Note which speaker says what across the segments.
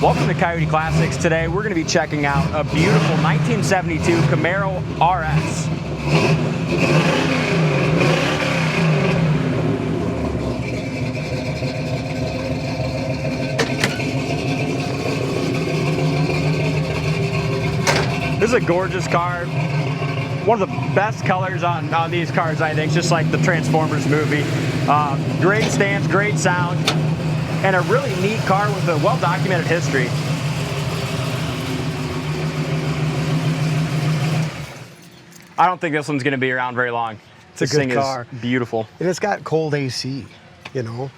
Speaker 1: Welcome to Coyote Classics. Today we're going to be checking out a beautiful 1972 Camaro RS. This is a gorgeous car. One of the best colors on these cars, I think, just like the Transformers movie. Great stance, great sound, and a really neat car with a well-documented history. I don't think this one's going to be around very long.
Speaker 2: It's a good car.
Speaker 1: Is beautiful.
Speaker 2: And it's got cold AC, you know.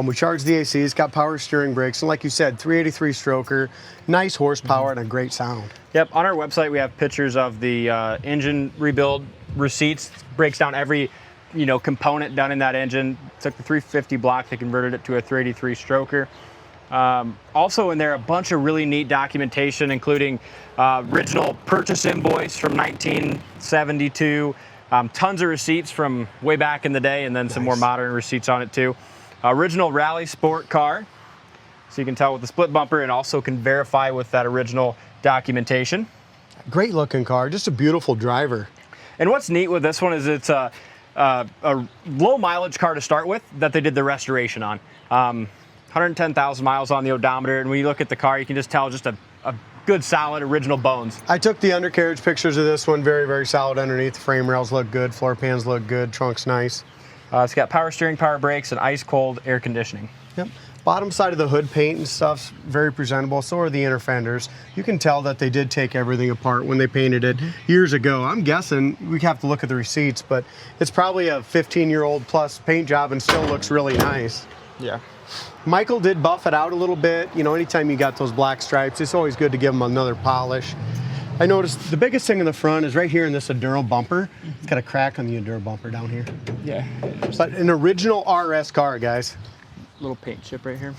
Speaker 2: We charge the AC, it's got power steering brakes, and like you said, 383 stroker, nice horsepower, and a great sound.
Speaker 1: Yep, on our website we have pictures of the engine rebuild receipts. Breaks down every component done in that engine. Took the 350 block, they converted it to a 383 stroker. Also in there, a bunch of really neat documentation, including original purchase invoice from 1972, tons of receipts from way back in the day, and then some more modern receipts on it too. Original Rally Sport car, so you can tell with the split bumper and also can verify with that original documentation.
Speaker 2: Great looking car, just a beautiful driver.
Speaker 1: And what's neat with this one is it's a low mileage car to start with that they did the restoration on. 110,000 miles on the odometer, and when you look at the car, you can just tell just a good, solid, original bones.
Speaker 2: I took the undercarriage pictures of this one, very, very solid underneath. The frame rails look good, floor pans look good, trunk's nice.
Speaker 1: It's got power steering, power brakes, and ice-cold air conditioning.
Speaker 2: Yep. Bottom side of the hood paint and stuff's very presentable. So are the inner fenders. You can tell that they did take everything apart when they painted it years ago. I'm guessing, we have to look at the receipts, but it's probably a 15-year-old plus paint job and still looks really nice.
Speaker 1: Yeah.
Speaker 2: Michael did buff it out a little bit. You know, anytime you got those black stripes, it's always good to give them another polish. I noticed the biggest thing in the front is right here in this Enduro bumper. It's got a crack on the Enduro bumper down here.
Speaker 1: Yeah.
Speaker 2: But an original RS car, guys.
Speaker 1: Little paint chip right here.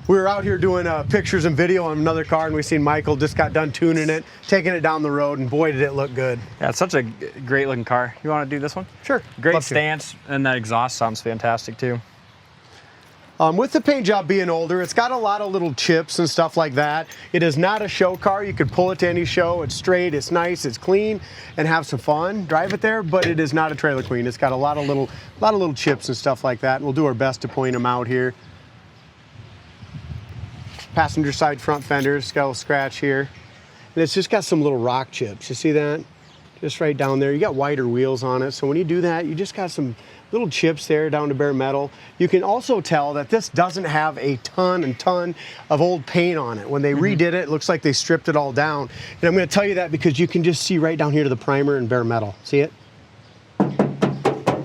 Speaker 2: We were out here doing pictures and video on another car, and we seen Michael just got done tuning it, taking it down the road, and boy, did it look good.
Speaker 1: Yeah, it's such a great looking car. You want to do this one?
Speaker 2: Sure.
Speaker 1: Great stance, and that exhaust sounds fantastic too.
Speaker 2: With the paint job being older, it's got a lot of little chips and stuff like that. It is not a show car. You could pull it to any show. It's straight, it's nice, it's clean, and have some fun. Drive it there, but it is not a trailer queen. It's got a lot of little chips and stuff like that. We'll do our best to point them out here. Passenger side front fenders, it's got a little scratch here. And it's just got some little rock chips. You see that? Just right down there. You got wider wheels on it, so when you do that, you just got some little chips there down to bare metal. You can also tell that this doesn't have a ton of old paint on it. When they redid it, it looks like they stripped it all down. And I'm going to tell you that because you can just see right down here to the primer and bare metal. See it?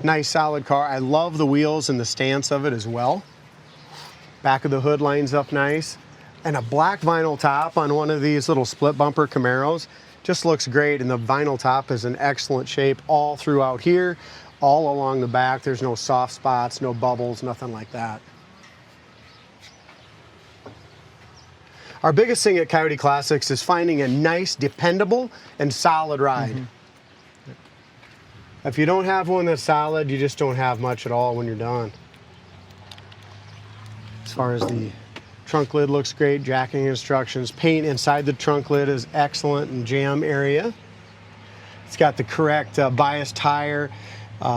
Speaker 2: Nice solid car. I love the wheels and the stance of it as well. Back of the hood lines up nice. And a black vinyl top on one of these little split bumper Camaros just looks great. And the vinyl top is in excellent shape all throughout here. All along the back, there's no soft spots, no bubbles, nothing like that. Our biggest thing at Coyote Classics is finding a nice, dependable, and solid ride. If you don't have one that's solid, you just don't have much at all when you're done. As far as the trunk lid looks great, jacking instructions. Paint inside the trunk lid is excellent in jam area. It's got the correct bias tire.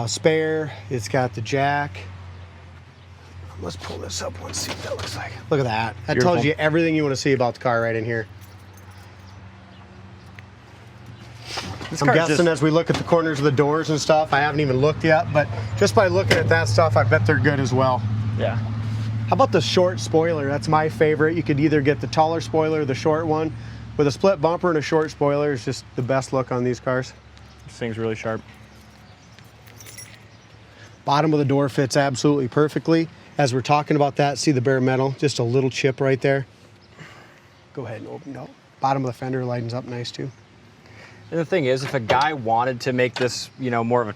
Speaker 2: Spare, it's got the jack. Let's pull this up and see what that looks like. Look at that. That
Speaker 1: Beautiful.
Speaker 2: tells you everything you want to see about the car right in here. I'm guessing as we look at the corners of the doors and stuff, I haven't even looked yet, but just by looking at that stuff, I bet they're good as well.
Speaker 1: Yeah.
Speaker 2: How about the short spoiler? That's my favorite. You could either get the taller spoiler or the short one. With a split bumper and a short spoiler, it's just the best look on these cars.
Speaker 1: This thing's really sharp.
Speaker 2: Bottom of the door fits absolutely perfectly. As we're talking about that, see the bare metal, just a little chip right there. Go ahead and open it up. Bottom of the fender lightens up nice too.
Speaker 1: And the thing is, if a guy wanted to make this, more of a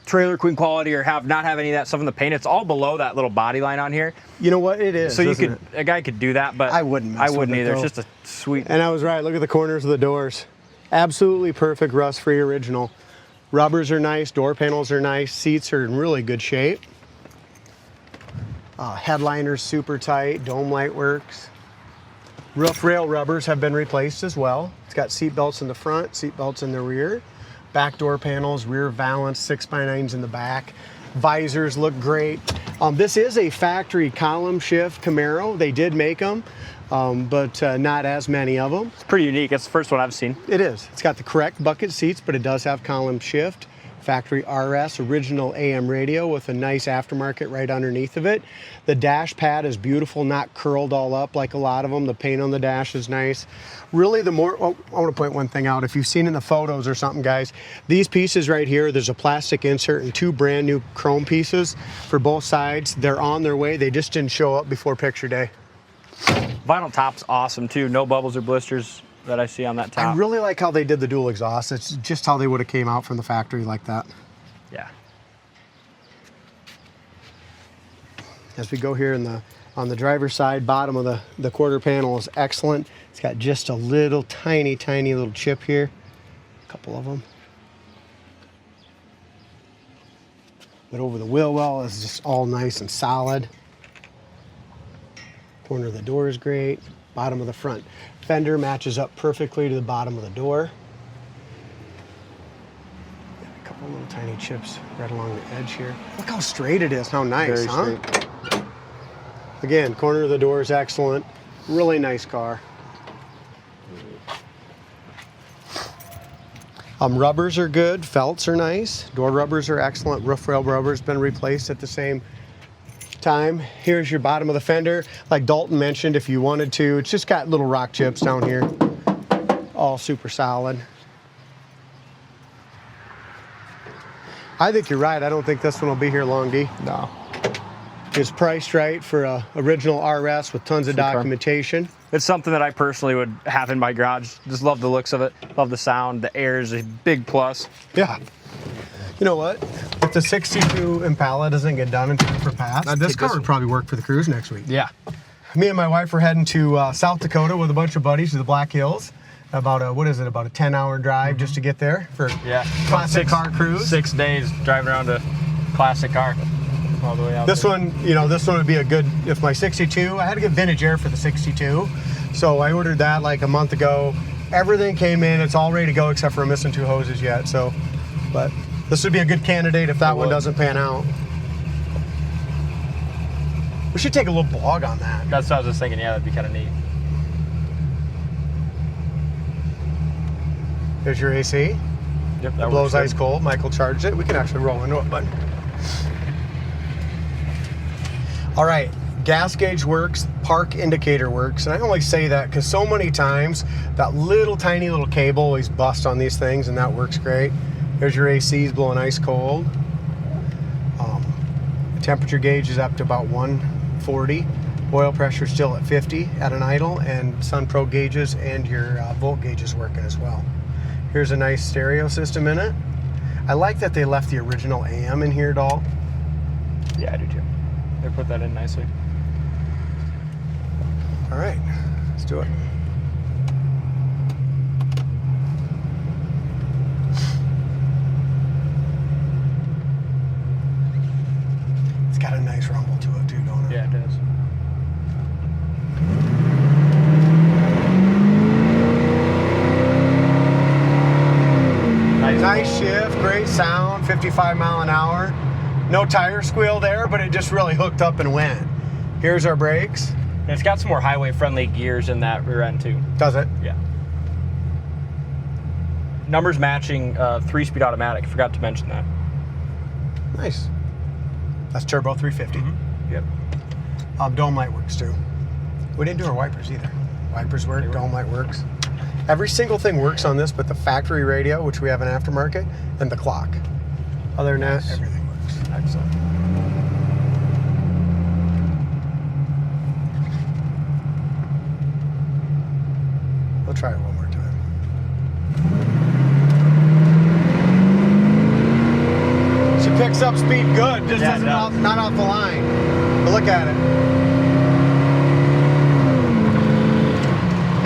Speaker 1: trailer queen quality or not have any of that stuff in the paint, it's all below that little body line on here.
Speaker 2: You know what, it is.
Speaker 1: So a guy could do that, but
Speaker 2: I wouldn't
Speaker 1: either. It's just a sweet.
Speaker 2: And I was right, look at the corners of the doors. Absolutely perfect rust-free original. Rubbers are nice, door panels are nice, seats are in really good shape. Headliner's super tight, dome light works. Roof rail rubbers have been replaced as well. It's got seat belts in the front, seat belts in the rear. Back door panels, rear valance, 6x9s in the back. Visors look great. This is a factory column shift Camaro. They did make them, but not as many of them.
Speaker 1: It's pretty unique. It's the first one I've seen.
Speaker 2: It is. It's got the correct bucket seats, but it does have column shift. Factory RS, original AM radio with a nice aftermarket right underneath of it. The dash pad is beautiful, not curled all up like a lot of them. The paint on the dash is nice. Really I want to point one thing out. If you've seen in the photos or something, guys, these pieces right here, there's a plastic insert and 2 brand new chrome pieces for both sides. They're on their way. They just didn't show up before picture day.
Speaker 1: Vinyl top's awesome too. No bubbles or blisters that I see on that top.
Speaker 2: I really like how they did the dual exhaust. It's just how they would have came out from the factory like that.
Speaker 1: Yeah.
Speaker 2: As we go here on the driver's side, bottom of the quarter panel is excellent. It's got just a little tiny little chip here. A couple of them. But over the wheel well is just all nice and solid. Corner of the door is great. Bottom of the front fender matches up perfectly to the bottom of the door. A couple little tiny chips right along the edge here. Look how straight it is, how nice,
Speaker 1: Very
Speaker 2: huh?
Speaker 1: straight.
Speaker 2: Again, corner of the door is excellent. Really nice car. Rubbers are good, felts are nice. Door rubbers are excellent. Roof rail rubber's been replaced at the same time. Here's your bottom of the fender. Like Dalton mentioned, if you wanted to, it's just got little rock chips down here. All super solid. I think you're right. I don't think this one will be here long, D.
Speaker 1: No.
Speaker 2: It's priced right for a original RS with tons of documentation.
Speaker 1: It's something that I personally would have in my garage. Just love the looks of it. Love the sound. The air is a big plus.
Speaker 2: Yeah. You know what? If the 62 Impala doesn't get done in time for pass, this car would probably work for the cruise next week.
Speaker 1: Yeah.
Speaker 2: Me and my wife are heading to South Dakota with a bunch of buddies to the Black Hills. About a 10-hour drive just to get there for classic car cruise.
Speaker 1: 6 days driving around a classic car all the way out.
Speaker 2: This one would be a good, if my 62, I had to get vintage air for the 62. So I ordered that like a month ago. Everything came in, it's all ready to go except for I'm missing 2 hoses yet. So, but this would be a good candidate if that one doesn't pan out. We should take a little blog on that.
Speaker 1: That's what I was just thinking. Yeah, that'd be kind of neat.
Speaker 2: There's your AC.
Speaker 1: Yep, that
Speaker 2: blows
Speaker 1: works
Speaker 2: ice cold. Michael charged it. We can actually roll into it, bud. All right, gas gauge works, park indicator works, and I only say that because so many times that tiny little cable always busts on these things, and that works great. There's your AC's blowing ice cold. The temperature gauge is up to about 140. Oil pressure still at 50 at an idle, and SunPro gauges and your volt gauges working as well. Here's a nice stereo system in it. I like that they left the original AM in here, doll.
Speaker 1: Yeah, I do too. They put that in nicely.
Speaker 2: All right, let's do it. It's got a nice rumble to it too, don't it?
Speaker 1: Yeah, it does.
Speaker 2: Nice shift, great sound, 55 mile an hour. No tire squeal there, but it just really hooked up and went. Here's our brakes.
Speaker 1: And it's got some more highway-friendly gears in that rear end too.
Speaker 2: Does it?
Speaker 1: Yeah. Numbers matching 3-speed automatic. Forgot to mention that.
Speaker 2: Nice. That's turbo 350.
Speaker 1: Mm-hmm. Yep.
Speaker 2: Dome light works too. We didn't do our wipers either. Wipers work, dome light works. Every single thing works on this, but the factory radio, which we have an aftermarket, and the clock. Other than that, everything works.
Speaker 1: Excellent.
Speaker 2: We'll try it one more time. She picks up speed good, just doesn't not off the line. But look at it.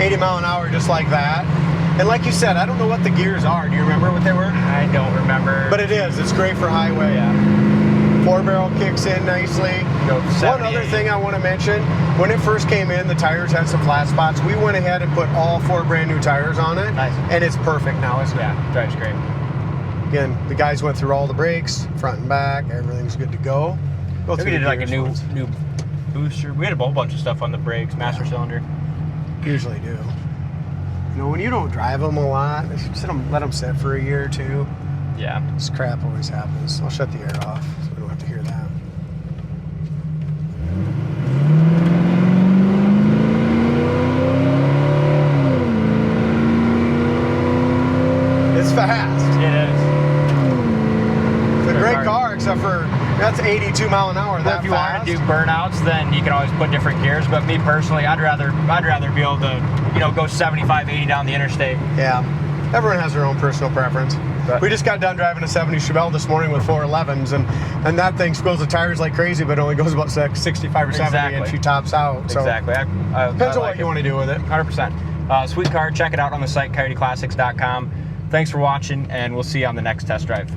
Speaker 2: 80 mile an hour just like that. And like you said, I don't know what the gears are. Do you remember what they were?
Speaker 1: I don't remember.
Speaker 2: But it is. It's great for highway.
Speaker 1: Yeah.
Speaker 2: 4-barrel kicks in nicely.
Speaker 1: go 70,
Speaker 2: One other
Speaker 1: 80.
Speaker 2: thing I want to mention, when it first came in, the tires had some flat spots. We went ahead and put all 4 brand new tires on it.
Speaker 1: Nice.
Speaker 2: And it's perfect now, isn't it?
Speaker 1: Yeah, drives great.
Speaker 2: Again, the guys went through all the brakes, front and back, everything's good to go. Go
Speaker 1: We
Speaker 2: through
Speaker 1: did
Speaker 2: the
Speaker 1: like a
Speaker 2: gears
Speaker 1: new
Speaker 2: once.
Speaker 1: booster. We had a whole bunch of stuff on the brakes, master cylinder.
Speaker 2: Usually do. You know, when you don't drive them a lot, let them sit for a year or two.
Speaker 1: Yeah.
Speaker 2: This crap always happens. I'll shut the air off so we don't have to hear that. It's fast.
Speaker 1: It is.
Speaker 2: It's a great car, except for that's 82 mile an hour.
Speaker 1: But
Speaker 2: That
Speaker 1: if you
Speaker 2: fast.
Speaker 1: want to do burnouts, then you can always put different gears. But me personally, I'd rather be able to, go 75, 80 down the interstate.
Speaker 2: Yeah. Everyone has their own personal preference.
Speaker 1: But
Speaker 2: We just got done driving a 70 Chevelle this morning with 411s, and that thing spills the tires like crazy, but only goes about 65 or 70, and
Speaker 1: Exactly.
Speaker 2: she tops out. So
Speaker 1: Exactly.
Speaker 2: depends on what you want to do with it.
Speaker 1: 100%. Sweet car. Check it out on the site, coyoteclassics.com. Thanks for watching, and we'll see you on the next test drive.